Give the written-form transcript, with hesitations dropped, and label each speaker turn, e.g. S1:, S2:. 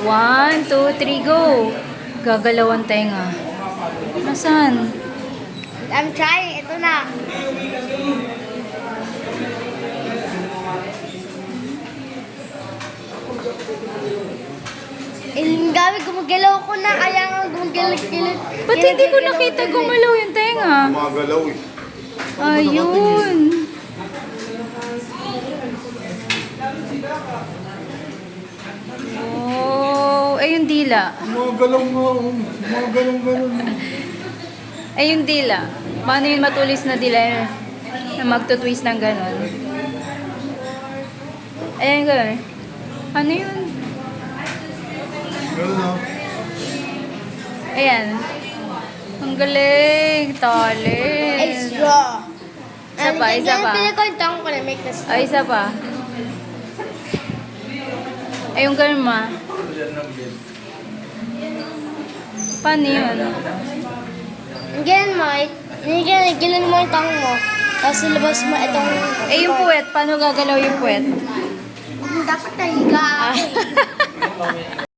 S1: 1, 2, 3, go! Gagalaw ang tenga. Nasaan?
S2: I'm trying. Ito na. Gabi, gumagalaw ko na. Kaya nga gumagalaw.
S1: Ba't hindi ko nakita gumalaw yung tenga?
S3: Gumagalaw eh.
S1: Ayun. Oh, ay yung dila.
S3: Gumagalaw nga. Gumagalaw.
S1: Ay yung dila. Paano yung matulis na dila na magtutwist ng ganon? Ayan gano'n. Ano yun?
S3: Ganun na.
S1: Ayan. Ang galing. Talis.
S2: Extra.
S1: Isa pa, isa pa.
S2: Pinakontang ko na make this.
S1: Ay, isa pa. Ay, yung garma. Paano yun?
S2: Again, Mike. Gilan mo yung tang mo. Tapos ilabas mo itong...
S1: Eh, yung puwet. Paano gagalaw yung puwet?
S2: Dapat nahiga.